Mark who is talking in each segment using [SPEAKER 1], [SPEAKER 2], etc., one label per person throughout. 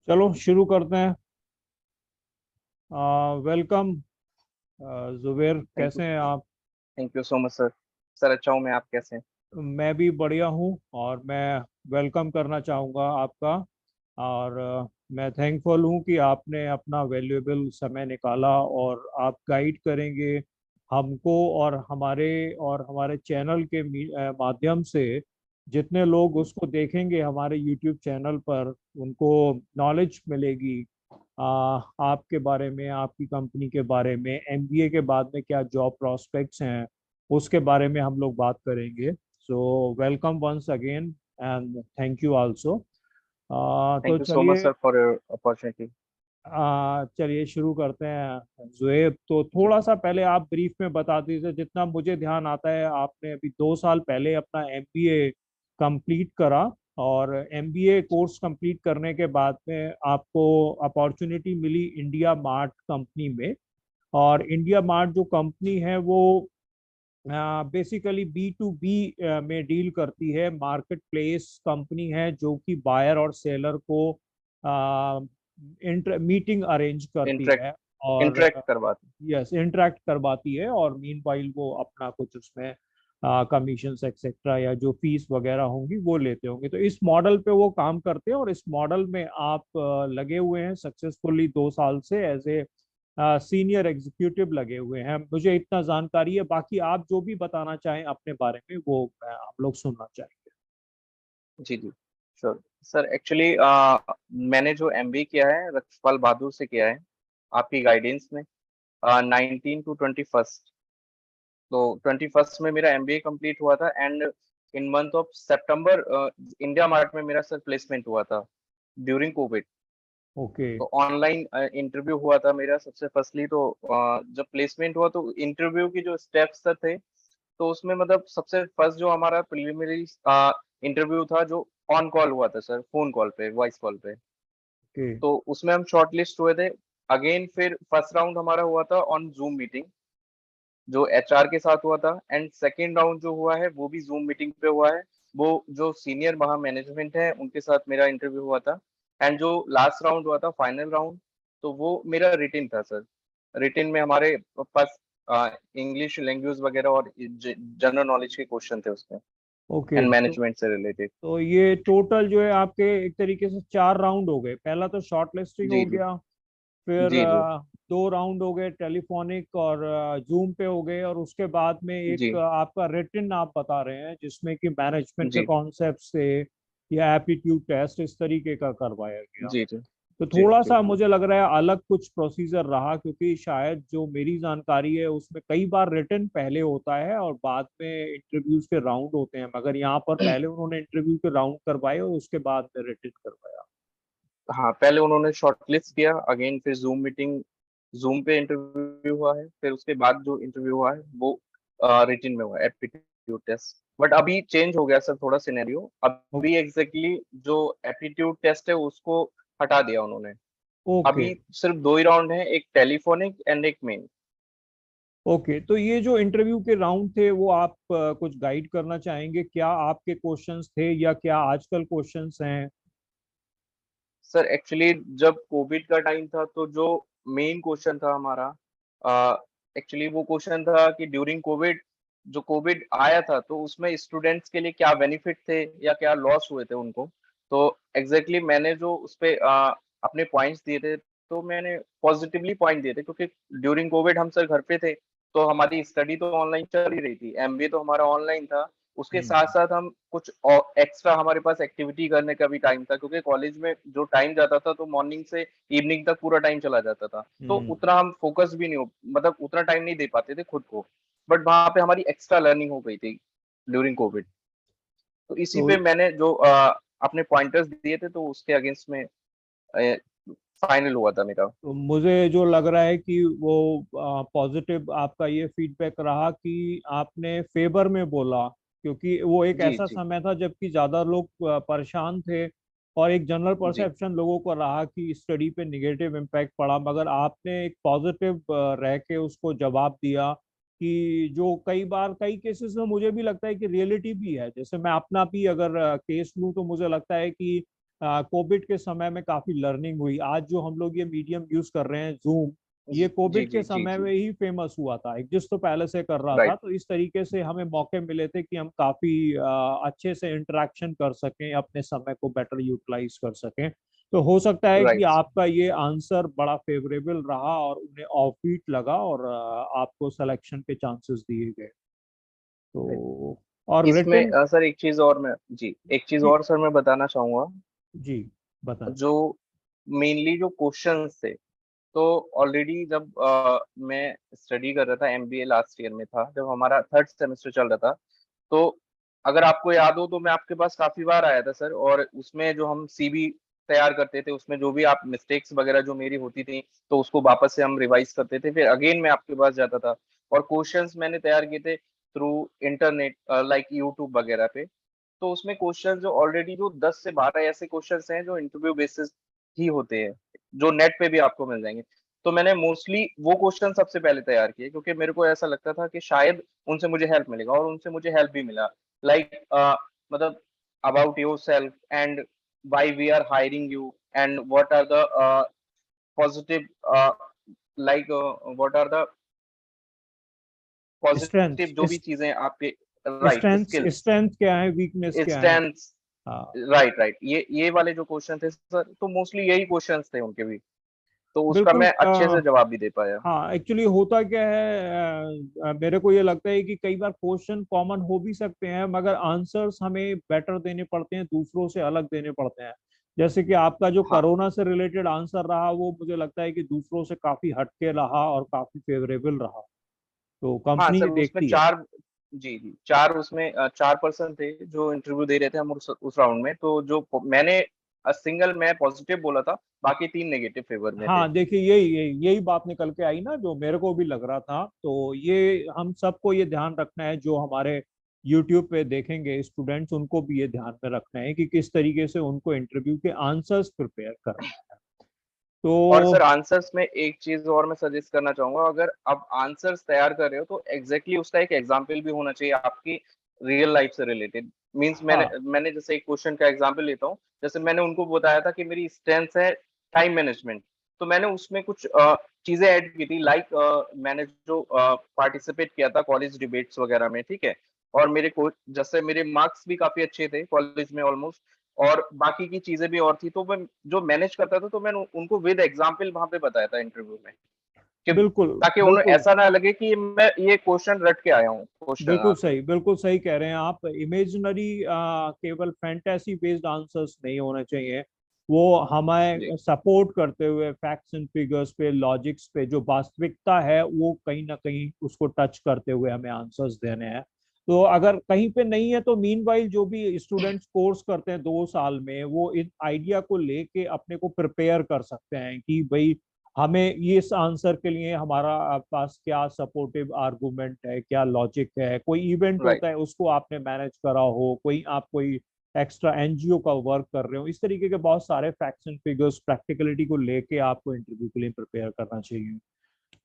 [SPEAKER 1] चलो शुरू करते हैं। वेलकम। Zuber,
[SPEAKER 2] thank you.
[SPEAKER 1] कैसे हैं आप?
[SPEAKER 2] Thank you so much sir. Sir अच्छा हूँ मैं, आप कैसे हैं?
[SPEAKER 1] मैं भी बढ़िया हूँ और मैं वेलकम करना चाहूँगा आपका। और मैं थैंकफुल हूँ कि आपने अपना वैल्यूएबल समय निकाला और आप गाइड करेंगे हमको और हमारे चैनल के माध्यम से जितने लोग उसको देखेंगे हमारे यूट्यूब चैनल पर उनको नॉलेज मिलेगी। आपके बारे में, आपकी कंपनी के बारे में, एमबीए के बाद में क्या जॉब प्रोस्पेक्ट्स हैं, उसके बारे में हम लोग बात करेंगे। So welcome once again and thank you also. तो
[SPEAKER 2] थैंक यू सो मच
[SPEAKER 1] चलिए,
[SPEAKER 2] सर फॉर योर अपॉर्चुनिटी।
[SPEAKER 1] चलिए शुरू करते हैं। जुएब, तो
[SPEAKER 2] जी।
[SPEAKER 1] थोड़ा सा पहले आप ब्रीफ में बता दीजिए। जितना मुझे ध्यान आता है आपने अभी 2 साल पहले अपना एमबीए कंप्लीट करा और एमबीए कोर्स कंप्लीट करने के बाद में आपको अपॉर्चुनिटी मिली इंडिया मार्ट कंपनी में। और इंडिया मार्ट जो कंपनी है वो बेसिकली बी टू बी में डील करती है। मार्केट प्लेस कंपनी है जो कि बायर और सेलर को मीटिंग अरेंज करती
[SPEAKER 2] इंटरेक्ट
[SPEAKER 1] है और
[SPEAKER 2] इंटरेक्ट करवाते
[SPEAKER 1] यस इंटरेक्ट करवाती है। और मीनवाइल वो अपना कुछ उसमें कमीशंस एक्सेट्रा या जो फीस वगैरह होंगी वो लेते होंगे। तो इस मॉडल पे वो काम करते हैं और इस मॉडल में आप लगे हुए हैं सक्सेसफुली 2 साल से एज ए सीनियर एग्जीक्यूटिव लगे हुए हैं। मुझे इतना जानकारी है, बाकी आप जो भी बताना चाहें अपने बारे में वो हम लोग सुनना चाहेंगे।
[SPEAKER 2] हैं। जी जी, श्योर। सर एक्चुअली मैंने जो एमबी किया है रक्षपाल बहादुर से किया है, आपकी गाइडेंस में। 19 to 21। तो 21 में मेरा एमबीए कंप्लीट हुआ था and in month of September India mart में मेरा सर प्लेसमेंट हुआ था ड्यूरिंग कोविड।
[SPEAKER 1] ओके।
[SPEAKER 2] तो ऑनलाइन इंटरव्यू हुआ था मेरा सबसे फर्स्टली। तो जब प्लेसमेंट हुआ तो इंटरव्यू की जो स्टेप्स थे, तो उसमें मतलब सबसे फर्स्ट जो हमारा प्रिलिमिनरी इंटरव्यू था, जो ऑन कॉल हुआ था सर, फोन कॉल पे, वॉइस कॉल पे।
[SPEAKER 1] ओके।
[SPEAKER 2] तो उसमें हम शॉर्ट लिस्ट हुए थे। अगेन फिर फर्स्ट राउंड हमारा हुआ था ऑन जूम मीटिंग, जो एचआर के साथ हुआ था। एंड सेकेंड राउंड जो हुआ है वो भी जूम मीटिंग पे हुआ है। वो जो सीनियर वहाँ मैनेजमेंट है उनके साथ मेरा इंटरव्यू हुआ था। एंड जो लास्ट राउंड हुआ था, फाइनल राउंड, तो वो मेरा रिटिन था सर। रिटिन में हमारे पास इंग्लिश लैंग्वेज वगैरह और जनरल नॉलेज के क्वेश्चन थे उसमें,
[SPEAKER 1] ओके।
[SPEAKER 2] एंड
[SPEAKER 1] तो
[SPEAKER 2] मैनेजमेंट से रिलेटेड।
[SPEAKER 1] तो ये टोटल जो है आपके एक तरीके से 4 राउंड हो गए। पहला तो शॉर्ट लिस्टिंग हो
[SPEAKER 2] जी जी
[SPEAKER 1] गया, फिर
[SPEAKER 2] जी जी
[SPEAKER 1] 2 राउंड हो गए टेलीफोनिक और जूम पे हो गए, और उसके बाद में एक
[SPEAKER 2] जी
[SPEAKER 1] आपका रिटन आप बता रहे हैं जिसमें कि मैनेजमेंट के
[SPEAKER 2] जी
[SPEAKER 1] कॉन्सेप्ट से या एप्टीट्यूड टेस्ट इस तरीके का करवाया गया।
[SPEAKER 2] जी जी
[SPEAKER 1] तो
[SPEAKER 2] जी
[SPEAKER 1] थोड़ा
[SPEAKER 2] जी
[SPEAKER 1] सा मुझे लग रहा है अलग कुछ प्रोसीजर रहा, क्योंकि शायद जो मेरी जानकारी है उसमें कई बार रिटन पहले होता है और बाद में इंटरव्यूज के राउंड होते हैं, मगर यहाँ पर पहले उन्होंने इंटरव्यू के राउंड करवाए और उसके बाद में रिटन करवाया।
[SPEAKER 2] हाँ, पहले उन्होंने शॉर्टलिस्ट किया, अगेन फिर जूम मीटिंग, जूम पे इंटरव्यू हुआ है, फिर उसके बाद जो इंटरव्यू हुआ है वो रिटन में हुआ है, एप्टीट्यूड टेस्ट। बट अभी चेंज हो गया सर थोड़ा सिनेरियो। अभी एग्जैक्टली जो एप्टीट्यूड टेस्ट है उसको हटा दिया उन्होंने।
[SPEAKER 1] ओके।
[SPEAKER 2] अभी सिर्फ दो ही राउंड है, एक टेलीफोनिक एंड एक मेन।
[SPEAKER 1] ओके, तो ये जो इंटरव्यू के राउंड थे वो आप कुछ गाइड करना चाहेंगे? क्या आपके क्वेश्चंस थे या क्या आजकल क्वेश्चंस हैं?
[SPEAKER 2] सर एक्चुअली जब कोविड का टाइम था तो जो मेन क्वेश्चन था हमारा, एक्चुअली वो क्वेश्चन था कि ड्यूरिंग कोविड, जो कोविड आया था तो उसमें स्टूडेंट्स के लिए क्या बेनिफिट थे या क्या लॉस हुए थे उनको। तो एग्जैक्टली मैंने जो उस पे अपने पॉइंट्स दिए थे, तो मैंने पॉजिटिवली पॉइंट दिए थे, क्योंकि ड्यूरिंग कोविड हम सर घर पे थे, तो हमारी स्टडी तो ऑनलाइन चल ही रही थी, एमबीए तो हमारा ऑनलाइन था। उसके
[SPEAKER 1] हम्म।
[SPEAKER 2] साथ साथ हम कुछ और एक्स्ट्रा, हमारे पास एक्टिविटी करने का भी टाइम था, क्योंकि कॉलेज में जो टाइम जाता था तो मॉर्निंग से इवनिंग तक पूरा टाइम चला जाता था। तो
[SPEAKER 1] हम्म।
[SPEAKER 2] उतना हम फोकस भी नहीं हो, मतलब उतना टाइम नहीं दे पाते थे खुद को। बट वहां पे हमारी एक्स्ट्रा लर्निंग हो गई थी ड्यूरिंग कोविड। तो इसी
[SPEAKER 1] तो
[SPEAKER 2] पे मैंने जो अपने पॉइंटर्स दिए थे, तो उसके अगेंस्ट में फाइनल हुआ था मेरा।
[SPEAKER 1] तो मुझे जो लग रहा है कि वो पॉजिटिव आपका ये फीडबैक रहा कि आपने फेवर में बोला, क्योंकि वो एक
[SPEAKER 2] जी
[SPEAKER 1] ऐसा
[SPEAKER 2] जी
[SPEAKER 1] समय था जबकि ज्यादा लोग परेशान थे और एक जनरल
[SPEAKER 2] जी
[SPEAKER 1] परसेप्शन लोगों को रहा कि स्टडी पे निगेटिव इम्पैक्ट पड़ा, मगर आपने एक पॉजिटिव रह के उसको जवाब दिया कि जो कई बार कई केसेस में मुझे भी लगता है कि रियलिटी भी है। जैसे मैं अपना भी अगर केस लूँ तो मुझे लगता है कि कोविड के समय में काफी लर्निंग हुई। आज जो हम लोग ये मीडियम यूज कर रहे हैं, जूम, ये
[SPEAKER 2] जी
[SPEAKER 1] कोविड के
[SPEAKER 2] जी जी
[SPEAKER 1] समय
[SPEAKER 2] जी।
[SPEAKER 1] में ही फेमस हुआ था। एग्जिस्ट तो पहले से कर रहा था,
[SPEAKER 2] राइट
[SPEAKER 1] तो इस तरीके से हमें मौके मिले थे कि हम काफी अच्छे से इंटरेक्शन कर सकें, अपने समय को बेटर यूटिलाइज कर सकें। तो हो सकता है कि
[SPEAKER 2] राइट।
[SPEAKER 1] आपका ये आंसर बड़ा फेवरेबल रहा और उन्हें ऑफ बीट लगा और आपको सिलेक्शन के चांसेस दिए गए। तो और
[SPEAKER 2] इसमें
[SPEAKER 1] रिटर्न।
[SPEAKER 2] सर एक चीज और मैं जी एक चीज
[SPEAKER 1] जी
[SPEAKER 2] और सर मैं बताना चाहूंगा।
[SPEAKER 1] जी बताएं।
[SPEAKER 2] जो मेनली जो क्वेश्चंस थे, तो ऑलरेडी जब मैं स्टडी कर रहा था, एमबीए लास्ट ईयर में था, जब हमारा थर्ड सेमेस्टर चल रहा था, तो अगर आपको याद हो तो मैं आपके पास काफी बार आया था सर, और उसमें जो हम सीवी तैयार करते थे, उसमें जो भी आप मिस्टेक्स वगैरह जो मेरी होती थी, तो उसको वापस से हम रिवाइज करते थे, फिर अगेन मैं आपके पास जाता था, और क्वेश्चंस मैंने तैयार किए थे थ्रू इंटरनेट, लाइक यूट्यूब वगैरह पे। तो उसमें क्वेश्चन जो ऑलरेडी जो 10 से 12 ऐसे क्वेश्चंस हैं जो इंटरव्यू बेसिस ही होते हैं, जो नेट पे भी आपको मिल जाएंगे। तो मैंने मोस्टली वो क्वेश्चन सबसे पहले तैयार किए, क्योंकि मेरे को ऐसा लगता था कि शायद उनसे मुझे हेल्प मिलेगा, और उनसे मुझे हेल्प भी मिला। लाइक मतलब about yourself, and why we are hiring you, and what are the positive, like what are the positive जो भी
[SPEAKER 1] स्ट्रेंथ
[SPEAKER 2] चीजें आपके, राइट,
[SPEAKER 1] स्ट्रेंथ
[SPEAKER 2] स्किल्स,
[SPEAKER 1] स्ट्रेंथ क्या है, वीकनेस क्या है?
[SPEAKER 2] स्ट्रेंथ,
[SPEAKER 1] हाँ
[SPEAKER 2] राइट राइट, ये वाले जो क्वेश्चन थे सर, तो मोस्टली यही क्वेश्चंस थे उनके भी, तो उसका
[SPEAKER 1] बिल्कुल।
[SPEAKER 2] मैं अच्छे से जवाब भी दे पाया।
[SPEAKER 1] हाँ, एक्चुअली होता क्या है, मेरे को ये लगता है कि कई बार क्वेश्चन कॉमन हो भी सकते हैं, मगर आंसर्स हमें बेटर देने पड़ते हैं, दूसरों से अलग देने पड़ते हैं। जैसे कि आपका जो
[SPEAKER 2] हाँ
[SPEAKER 1] कोरोना से रिलेटेड आंसर रहा, वो मुझे लगता है कि दूसरों से काफी हटके रहा और काफी फेवरेबल रहा। तो
[SPEAKER 2] हाँ
[SPEAKER 1] कंपनी
[SPEAKER 2] सर,
[SPEAKER 1] ये
[SPEAKER 2] उसमें
[SPEAKER 1] देखती है।
[SPEAKER 2] चार, जी जी, चार उसमें 4 पर्सन थे जो इंटरव्यू दे रहे थे हम उस राउंड में, तो जो मैंने सिंगल मैं पॉजिटिव बोला था, बाकी 3 नेगेटिव फेवर में थे।
[SPEAKER 1] हाँ देखिए, यही बात निकल के आई ना, जो मेरे को भी लग रहा था। तो ये हम सबको ये ध्यान रखना है, जो हमारे यूट्यूब पे देखेंगे स्टूडेंट्स, उनको भी ये ध्यान में रखना है कि किस तरीके से उनको इंटरव्यू के आंसर्स प्रिपेयर करना है।
[SPEAKER 2] और
[SPEAKER 1] तो
[SPEAKER 2] सर आंसर्स में एक चीज और मैं सजेस्ट करना चाहूंगा, अगर आप आंसर्स तैयार कर रहे हो तो एग्जैक्टली उसका एक एग्जाम्पल भी होना चाहिए आपकी रियल लाइफ से रिलेटेड। मींस मैंने
[SPEAKER 1] हाँ
[SPEAKER 2] मैंने जैसे एक क्वेश्चन का एग्जाम्पल लेता हूँ, जैसे मैंने उनको बताया था कि मेरी स्ट्रेंथ है टाइम मैनेजमेंट, तो मैंने उसमें कुछ चीजें ऐड की थी, लाइक मैंने जो पार्टिसिपेट किया था कॉलेज डिबेट्स वगैरह में, ठीक है, और मेरे को जैसे मेरे मार्क्स भी काफी अच्छे थे कॉलेज में ऑलमोस्ट, और बाकी की चीजें भी और थी, तो मैं जो मैनेज करता था, तो मैंने उनको विद एग्जांपल वहां पे बताया था इंटरव्यू में, कि
[SPEAKER 1] बिल्कुल
[SPEAKER 2] ताकि उन्हें
[SPEAKER 1] बिल्कुल।
[SPEAKER 2] ऐसा ना लगे कि मैं ये क्वेश्चन रट के आया हूँ क्वेश्चन आंसर।
[SPEAKER 1] बिल्कुल सही कह रहे हैं आप। इमेजिनरी केवल फैंटेसी बेस्ड आंसर्स नहीं होने चाहिए। वो
[SPEAKER 2] जी
[SPEAKER 1] हमें सपोर्ट करते हुए फैक्ट्स एंड फिगर्स पे, लॉजिक्स पे, जो वास्तविकता है वो कहीं ना कहीं उसको टच करते हुए हमें आंसर्स देने हैं। तो अगर कहीं पे नहीं है, तो मीनवाइल जो भी स्टूडेंट्स कोर्स करते हैं 2 साल में, वो इन आइडिया को लेके अपने को प्रिपेयर कर सकते हैं कि भाई हमें ये इस आंसर के लिए हमारा पास क्या सपोर्टिव आर्गुमेंट है, क्या लॉजिक है। कोई इवेंट
[SPEAKER 2] राइट
[SPEAKER 1] होता है, उसको आपने मैनेज करा हो, कोई एक्स्ट्रा एनजीओ का वर्क कर रहे हो, इस तरीके के बहुत सारे फैक्ट्स एंड फिगर्स, प्रैक्टिकलिटी को लेके आपको इंटरव्यू के लिए प्रिपेयर करना चाहिए।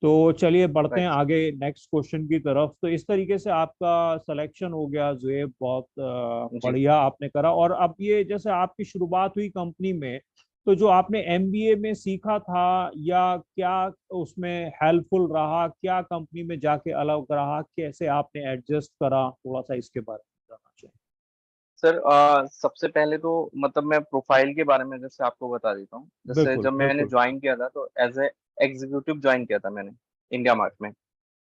[SPEAKER 1] तो चलिए बढ़ते हैं
[SPEAKER 2] राइट
[SPEAKER 1] आगे नेक्स्ट क्वेश्चन की तरफ। तो इस तरीके से आपका सिलेक्शन हो गया जुएब, बहुत
[SPEAKER 2] जी।
[SPEAKER 1] बढ़िया आपने करा। और अब ये जैसे आपकी शुरुआत हुई कंपनी में, तो जो आपने एमबीए में सीखा था, या क्या उसमें हेल्पफुल रहा, क्या कंपनी में जाके अलग रहा, कैसे आपने एडजस्ट करा, थोड़ा सा इसके बारे में जानना चाहिए।
[SPEAKER 2] सर सबसे पहले तो मतलब मैं प्रोफाइल के बारे में जैसे आपको बता देता हूँ, जैसे
[SPEAKER 1] बिल्कुल
[SPEAKER 2] जब मैंने
[SPEAKER 1] बिल्कुल।
[SPEAKER 2] ज्वाइन किया था तो एज ए एग्जीक्यूटिव ज्वाइन किया था मैंने इंडिया मार्ट में।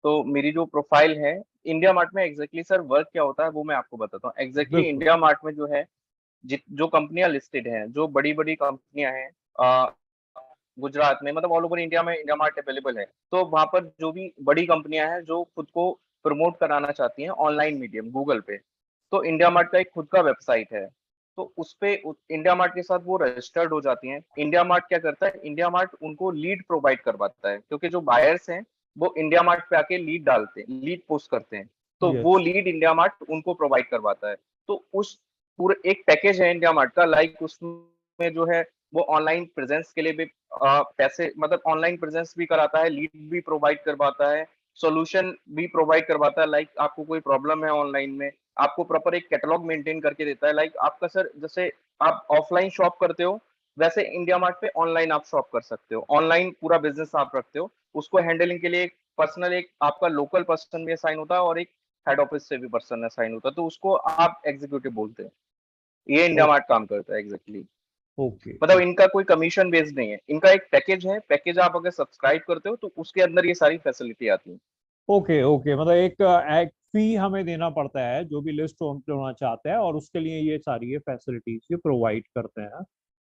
[SPEAKER 2] तो मेरी जो प्रोफाइल है इंडिया मार्ट में, एग्जैक्टली सर वर्क क्या होता है वो मैं आपको बताता हूँ। एग्जैक्टली
[SPEAKER 1] बिल्कुल
[SPEAKER 2] इंडिया मार्ट में जो है, जो कंपनियां लिस्टेड हैं, जो बड़ी बड़ी कंपनियां हैं गुजरात में, मतलब ऑल ओवर इंडिया में इंडिया मार्ट अवेलेबल है। तो वहां पर जो भी बड़ी कंपनियां हैं जो खुद को प्रमोट कराना चाहती हैं ऑनलाइन मीडियम गूगल पे, तो इंडिया मार्ट का एक खुद का वेबसाइट है, तो उस पे इंडिया मार्ट के साथ वो रजिस्टर्ड हो जाती हैं। इंडिया मार्ट क्या करता है, इंडिया मार्ट उनको लीड प्रोवाइड करवाता है, क्योंकि जो बायर्स हैं वो इंडिया मार्ट पे आके लीड डालते हैं, लीड पोस्ट करते हैं, तो वो
[SPEAKER 1] यस
[SPEAKER 2] लीड इंडिया मार्ट उनको प्रोवाइड करवाता है। तो उस पूरे एक पैकेज है इंडिया मार्ट का, लाइक उसमें जो है वो ऑनलाइन प्रेजेंस के लिए भी पैसे, मतलब ऑनलाइन प्रेजेंस भी कराता है, लीड भी प्रोवाइड करवाता है, सॉल्यूशन भी प्रोवाइड करवाता है। लाइक आपको कोई प्रॉब्लम है ऑनलाइन में, आपको प्रॉपर एक कैटलॉग मेंटेन करके देता है। लाइक आपका सर, जैसे आप ऑफलाइन शॉप करते हो, वैसे इंडिया मार्ट पे ऑनलाइन आप शॉप कर सकते हो। ऑनलाइन पूरा बिजनेस आप रखते हो, उसको हैंडलिंग के लिए एक पर्सनल, एक आपका लोकल पर्सन भी असाइन होता है और एक हेड ऑफिस से भी पर्सन असाइन होता है, तो उसको आप एग्जीक्यूटिव बोलते हैं। ये इंडिया मार्ट काम करता है एग्जैक्टली।
[SPEAKER 1] ओके।
[SPEAKER 2] मतलब इनका कोई कमीशन बेस्ड नहीं है, इनका एक पैकेज है। पैकेज आप अगर सब्सक्राइब करते हो तो उसके अंदर ये सारी फैसिलिटी आती है।
[SPEAKER 1] ओके ओके, मतलब एक फी हमें देना पड़ता है जो भी लिस्ट होना चाहता है, और उसके लिए ये सारी ये फैसिलिटीज ये प्रोवाइड करते हैं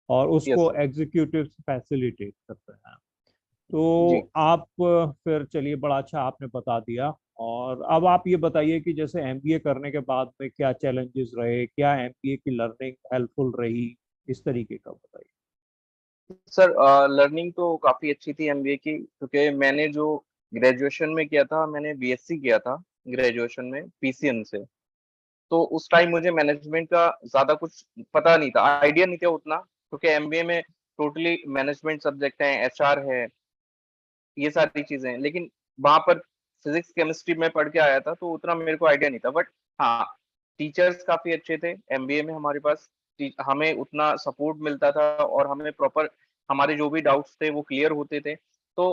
[SPEAKER 1] और
[SPEAKER 2] यस
[SPEAKER 1] उसको
[SPEAKER 2] सर।
[SPEAKER 1] एग्जीक्यूटिव फैसिलिटेट करते हैं।
[SPEAKER 2] जी
[SPEAKER 1] तो आप फिर चलिए, बड़ा अच्छा आपने बता दिया। और अब आप ये बताइए कि जैसे एमबीए करने के बाद में क्या चैलेंजेस रहे, क्या एमबीए की लर्निंग हेल्पफुल रही, इस तरीके का बताइए।
[SPEAKER 2] सर, लर्निंग तो काफी अच्छी थी एमबीए की, क्योंकि मैंने जो ग्रेजुएशन में किया था, मैंने बीएससी किया था ग्रेजुएशन में पीसीएम से। तो उस टाइम मुझे मैनेजमेंट का ज्यादा कुछ पता नहीं था, आइडिया नहीं था उतना, क्योंकि एमबीए में टोटली मैनेजमेंट सब्जेक्ट है, एचआर है, ये सारी चीजें हैं। लेकिन वहां पर फिजिक्स केमिस्ट्री में पढ़ के आया था, तो उतना मेरे को आइडिया नहीं था। बट हाँ, टीचर्स काफी अच्छे थे एमबीए में हमारे पास। हमें उतना सपोर्ट मिलता था और हमें प्रॉपर हमारे जो भी डाउट्स थे वो क्लियर होते थे। तो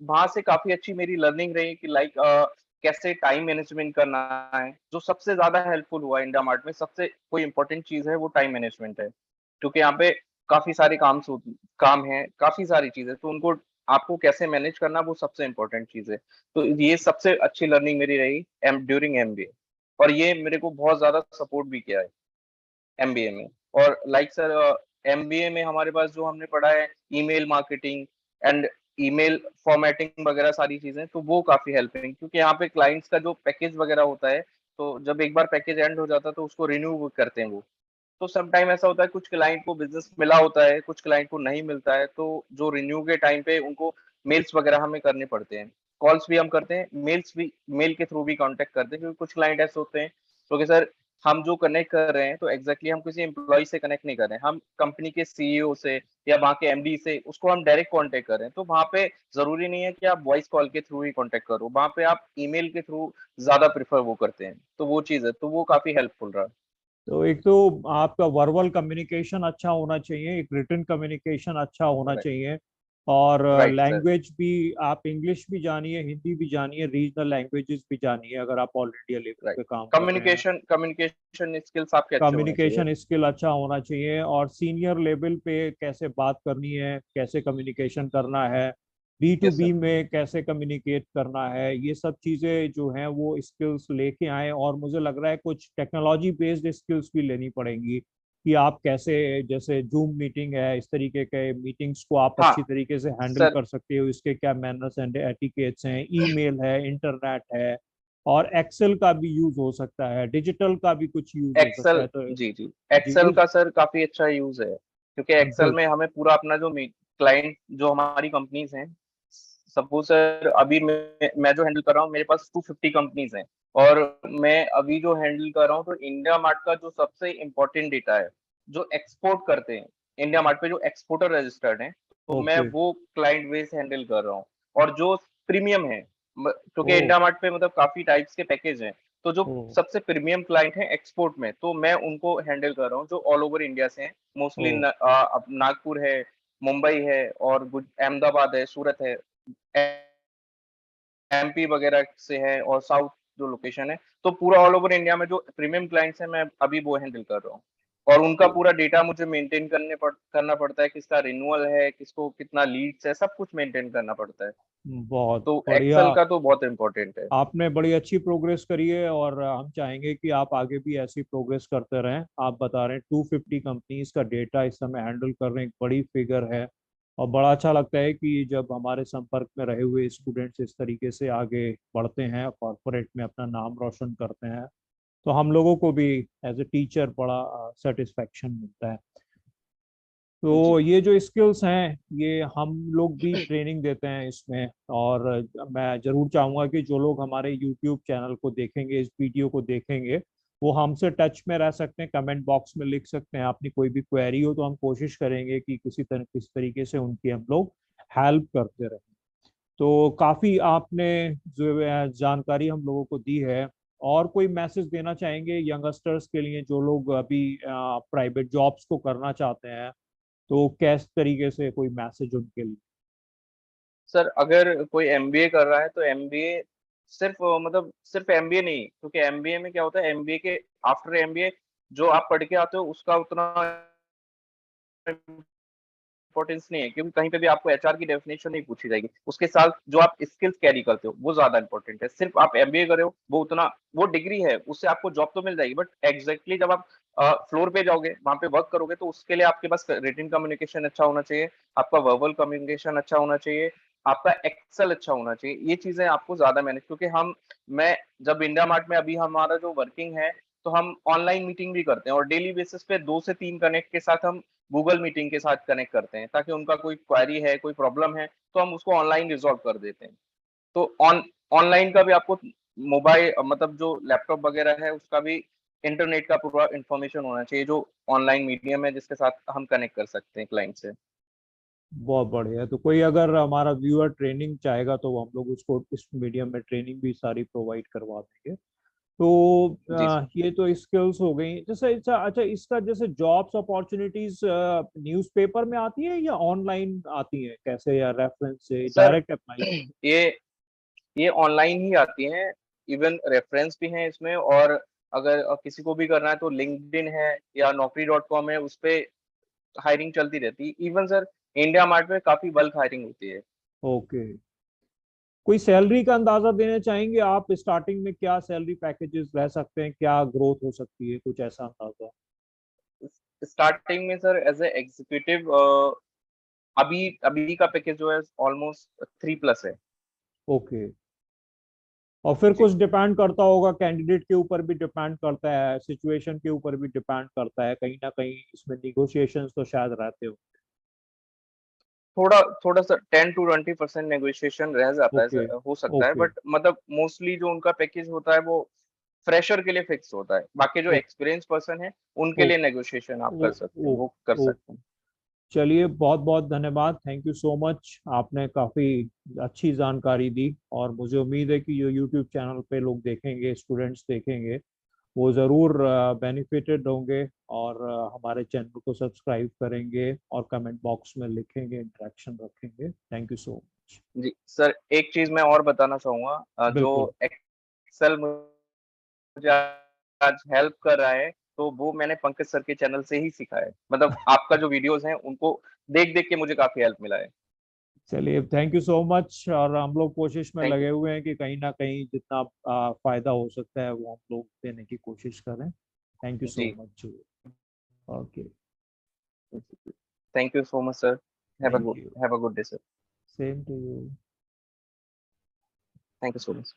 [SPEAKER 2] वहां से काफी अच्छी मेरी लर्निंग रही कि लाइक कैसे टाइम मैनेजमेंट करना है। जो सबसे ज्यादा हेल्पफुल हुआ इंडिया मार्ट में, सबसे कोई इंपॉर्टेंट चीज है वो टाइम मैनेजमेंट है, क्योंकि यहाँ पे काफी सारे काम है, काफी सारी चीजें, तो उनको आपको कैसे मैनेज करना, वो सबसे इम्पोर्टेंट चीज है। तो ये सबसे अच्छी लर्निंग मेरी रही एम ड्यूरिंग एमबीए, और ये मेरे को बहुत ज्यादा सपोर्ट भी किया है एमबीए में। और लाइक सर, एमबीए में हमारे पास जो हमने पढ़ा है email marketing and email formatting वगैरह सारी चीजें, तो वो काफी हेल्पिंग, क्योंकि यहाँ पे क्लाइंट्स का जो पैकेज वगैरह होता है, तो जब एक बार पैकेज एंड हो जाता है तो उसको रिन्यू करते हैं वो। तो सम टाइम ऐसा होता है, कुछ क्लाइंट को बिजनेस मिला होता है, कुछ क्लाइंट को नहीं मिलता है, तो जो रिन्यू के टाइम पे उनको मेल्स वगैरह हमें करने पड़ते हैं। कॉल्स भी हम करते हैं, मेल्स भी, मेल के थ्रू भी कांटेक्ट करते हैं, क्योंकि कुछ क्लाइंट ऐसे होते हैं तो कि सर, हम जो कनेक्ट कर रहे हैं तो एग्जैक्टली हम किसी एम्प्लॉय से कनेक्ट नहीं कर रहे हैं, हम कंपनी के सीईओ से या वहाँ के एमडी से उसको हम डायरेक्ट कांटेक्ट कर रहे हैं। तो वहाँ पे जरूरी नहीं है कि आप वॉइस कॉल के थ्रू ही कांटेक्ट करो, वहाँ पे आप ईमेल के थ्रू ज्यादा प्रेफर वो करते हैं। तो वो चीज है, तो वो काफी हेल्पफुल रहा।
[SPEAKER 1] तो एक तो आपका वर्बल कम्युनिकेशन अच्छा होना चाहिए, एक रिटन कम्युनिकेशन अच्छा होना चाहिए, और
[SPEAKER 2] राइट सर।
[SPEAKER 1] लैंग्वेज भी आप इंग्लिश भी जानिए, हिंदी भी जानिए, रीजनल लैंग्वेजेस भी जानिए अगर आप ऑल इंडिया लेवल
[SPEAKER 2] राइट।
[SPEAKER 1] पे काम कर रहे हैं।
[SPEAKER 2] कम्युनिकेशन स्किल्स आपके अच्छे होने चाहिए।
[SPEAKER 1] कम्युनिकेशन स्किल अच्छा होना चाहिए, और सीनियर लेवल पे कैसे बात करनी है, कैसे कम्युनिकेशन करना है, B to
[SPEAKER 2] yes
[SPEAKER 1] B
[SPEAKER 2] sir.
[SPEAKER 1] में कैसे कम्युनिकेट करना है, ये सब चीज़ें जो हैं वो स्किल्स लेके आए। और मुझे लग रहा है कुछ टेक्नोलॉजी बेस्ड स्किल्स भी लेनी पड़ेंगी, कि आप कैसे, जैसे जूम मीटिंग है, इस तरीके के मीटिंग्स को आप
[SPEAKER 2] हाँ
[SPEAKER 1] अच्छी तरीके से हैंडल
[SPEAKER 2] सर।
[SPEAKER 1] कर सकते हो, इसके क्या मैनर्स एंड एटिकेट्स हैं, ईमेल है, इंटरनेट है, और एक्सेल का भी यूज हो सकता है, डिजिटल का भी कुछ यूज हो सकता
[SPEAKER 2] एक्सेल,
[SPEAKER 1] है। तो
[SPEAKER 2] जी जी,
[SPEAKER 1] जी
[SPEAKER 2] एक्सेल का सर काफी अच्छा यूज है, क्योंकि एक्सेल
[SPEAKER 1] बिल्कुल।
[SPEAKER 2] में हमें पूरा अपना जो क्लाइंट, जो हमारी कंपनीज हैं, सपोज सर अभी मैं जो हैंडल कर रहा हूँ, मेरे पास 250 कंपनीज हैं। और मैं अभी जो हैंडल कर रहा हूँ, तो इंडिया मार्ट का जो सबसे इम्पोर्टेंट डेटा है, जो एक्सपोर्ट करते हैं इंडिया मार्ट पे, जो एक्सपोर्टर रजिस्टर्ड हैं, तो मैं
[SPEAKER 1] ओके।
[SPEAKER 2] वो क्लाइंट बेस हैंडल कर रहा हूँ। और जो प्रीमियम है,
[SPEAKER 1] ओ।
[SPEAKER 2] क्योंकि इंडिया मार्ट पे मतलब काफी टाइप्स के पैकेज हैं, तो जो
[SPEAKER 1] ओ।
[SPEAKER 2] सबसे प्रीमियम क्लाइंट है एक्सपोर्ट में, तो मैं उनको हैंडल कर रहा हूँ, जो ऑल ओवर इंडिया से हैं।
[SPEAKER 1] ओ।
[SPEAKER 2] मोस्टली नागपुर है, मुंबई है, और अहमदाबाद है, सूरत है, एमपी वगैरह से है, और साउथ जो लोकेशन है। तो पूरा ऑल ओवर इंडिया में जो प्रीमियम क्लाइंट्स हैं, मैं अभी वो हैंडल कर रहा हूँ। और उनका पूरा डेटा मुझे मेंटेन करना पड़ता है, किसका रिन्यूअल है, किसको कितना लीड्स है, सब कुछ मेंटेन करना पड़ता है।
[SPEAKER 1] बहुत
[SPEAKER 2] तो
[SPEAKER 1] बढ़िया।
[SPEAKER 2] एक्सेल का तो बहुत इंपॉर्टेंट है।
[SPEAKER 1] आपने बड़ी अच्छी प्रोग्रेस करी है, और हम चाहेंगे कि आप आगे भी ऐसी प्रोग्रेस करते रहें। आप बता रहे हैं 250 कंपनीज का डेटा इस समय हैंडल कर रहे हैं, एक बड़ी फिगर है। और बड़ा अच्छा लगता है कि जब हमारे संपर्क में रहे हुए स्टूडेंट्स इस तरीके से आगे बढ़ते हैं, कॉरपोरेट में अपना नाम रोशन करते हैं, तो हम लोगों को भी एज ए टीचर बड़ा सेटिस्फेक्शन मिलता है। तो
[SPEAKER 2] जी
[SPEAKER 1] ये जो स्किल्स हैं ये हम लोग भी ट्रेनिंग देते हैं इसमें। और मैं जरूर चाहूंगा कि जो लोग हमारे यूट्यूब चैनल को देखेंगे, इस वीडियो को देखेंगे, वो हमसे टच में रह सकते हैं, कमेंट बॉक्स में लिख सकते हैं, अपनी कोई भी क्वेरी हो तो हम कोशिश करेंगे कि किसी तरीके से उनकी हम लोग हेल्प करते रहें। तो काफी आपने जो है जानकारी हम लोगों को दी है। और कोई मैसेज देना चाहेंगे यंगस्टर्स के लिए जो लोग अभी प्राइवेट जॉब्स को करना चाहते हैं, तो किस तरीके से कोई मैसेज उनके लिए?
[SPEAKER 2] सर अगर कोई एमबीए कर रहा है तो एमबीए सिर्फ मतलब सिर्फ एमबीए नहीं, क्योंकि एमबीए में क्या होता है, एमबीए के आफ्टर एमबीए जो आप पढ़ के आते हो उसका उतना इंपॉर्टेंस नहीं है, क्योंकि कहीं पे भी आपको एचआर की डेफिनेशन नहीं पूछी जाएगी। उसके साथ जो आप स्किल्स कैरी करते हो वो ज्यादा इंपॉर्टेंट है। सिर्फ आप एमबीए करे हो वो उतना, वो डिग्री है उससे आपको जॉब तो मिल जाएगी, बट एग्जैक्टली जब आप फ्लोर पे जाओगे वहां पे वर्क करोगे तो उसके लिए आपके पास रिटन कम्युनिकेशन अच्छा होना चाहिए, आपका वर्बल कम्युनिकेशन अच्छा होना चाहिए, आपका एक्सेल अच्छा होना चाहिए। ये चीजें आपको ज्यादा मैनेज, क्योंकि मैं जब इंडिया मार्ट में अभी हमारा जो वर्किंग है तो हम ऑनलाइन मीटिंग भी करते हैं और डेली बेसिस पे 2 से 3 कनेक्ट के साथ हम गूगल मीटिंग के साथ कनेक्ट करते हैं, ताकि उनका कोई क्वेरी है, कोई प्रॉब्लम है तो हम उसको ऑनलाइन रिजॉल्व कर देते हैं। तो ऑनलाइन का भी आपको मोबाइल मतलब जो लैपटॉप वगैरह है उसका भी इंटरनेट का पूरा इंफॉर्मेशन होना चाहिए, जो ऑनलाइन मीडियम है जिसके साथ हम कनेक्ट कर सकते हैं क्लाइंट से।
[SPEAKER 1] बहुत बढ़िया। तो कोई अगर हमारा व्यूअर ट्रेनिंग चाहेगा तो हम लोग उसको इस मीडियम में ट्रेनिंग भी सारी प्रोवाइड करवा देंगे। तो
[SPEAKER 2] जी सर।
[SPEAKER 1] ये तो स्किल्स हो गई। जैसे अच्छा अच्छा, इसका जैसे जॉब्स अपॉर्चुनिटीज न्यूज़पेपर में आती है या ऑनलाइन आती है कैसे, या रेफरेंस से
[SPEAKER 2] सर
[SPEAKER 1] डायरेक्ट अप्लाई?
[SPEAKER 2] ये ये ऑनलाइन ही आती हैं, इवन रेफरेंस भी हैं इसमें। और अगर किसी को भी करना है तो लिंक्डइन है या naukri.com है, उस पे हायरिंग चलती रहती है। इवन सर इंडिया मार्ट में काफी बल्क हायरिंग होती है।
[SPEAKER 1] ओके। कोई सैलरी का अंदाजा देना चाहेंगे आप, स्टार्टिंग में क्या सैलरी पैकेजेस रह सकते हैं, क्या ग्रोथ हो सकती है, कुछ ऐसा अंदाजा?
[SPEAKER 2] स्टार्टिंग में सर एज ए एग्जीक्यूटिव अभी अभी का पैकेज जो है ऑलमोस्ट 3+ है।
[SPEAKER 1] ओके। और फिर
[SPEAKER 2] जी।
[SPEAKER 1] कुछ डिपेंड करता होगा, कैंडिडेट के ऊपर भी डिपेंड करता है, सिचुएशन के ऊपर भी डिपेंड करता है, कहीं ना कहीं इसमें निगोशिएशंस तो शायद रहते हो।
[SPEAKER 2] थोड़ा थोड़ा सा 10 to 20% नेगोशिएशन रह जाता है
[SPEAKER 1] ओके।
[SPEAKER 2] हो सकता है,
[SPEAKER 1] ओके।
[SPEAKER 2] बट मतलब मोस्टली जो उनका पैकेज होता है वो फ्रेशर के लिए फिक्स होता है। बाकी जो
[SPEAKER 1] ओ,
[SPEAKER 2] एक्सपीरियंस पर्सन है उनके
[SPEAKER 1] ओ,
[SPEAKER 2] लिए नेगोशिएशन आप
[SPEAKER 1] ओ,
[SPEAKER 2] कर सकते
[SPEAKER 1] ओ,
[SPEAKER 2] हैं, वो कर
[SPEAKER 1] ओ,
[SPEAKER 2] सकते हैं।
[SPEAKER 1] चलिए, बहुत बहुत धन्यवाद, थैंक यू सो मच। आपने काफ़ी अच्छी जानकारी दी, और मुझे उम्मीद है कि जो यूट्यूब चैनल पे लोग देखेंगे, स्टूडेंट्स देखेंगे, वो ज़रूर बेनिफिटेड होंगे, और हमारे चैनल को सब्सक्राइब करेंगे और कमेंट बॉक्स में लिखेंगे, इंटरेक्शन रखेंगे। Thank you so much.
[SPEAKER 2] जी सर, एक चीज मैं और बताना चाहूंगा, जो
[SPEAKER 1] बिल्कुल।
[SPEAKER 2] एक्सेल मुझे आज हेल्प कर रहा है तो वो मैंने पंकज सर के चैनल से ही सीखा है। मतलब आपका जो वीडियोस हैं उनको देख देख के मुझे काफी हेल्प मिला है।
[SPEAKER 1] चलिए, थैंक यू सो मच। और हम लोग कोशिश में
[SPEAKER 2] थैंक
[SPEAKER 1] लगे
[SPEAKER 2] यू।
[SPEAKER 1] हुए हैं कि कहीं ना कहीं जितना फायदा हो सकता है वो हम लोग देने की कोशिश करें। थैंक यू सो
[SPEAKER 2] जी।
[SPEAKER 1] Much. Okay.
[SPEAKER 2] Thank you so much sir.
[SPEAKER 1] Thank you.
[SPEAKER 2] Have a good day sir.
[SPEAKER 1] Same to you.
[SPEAKER 2] Thank you so much.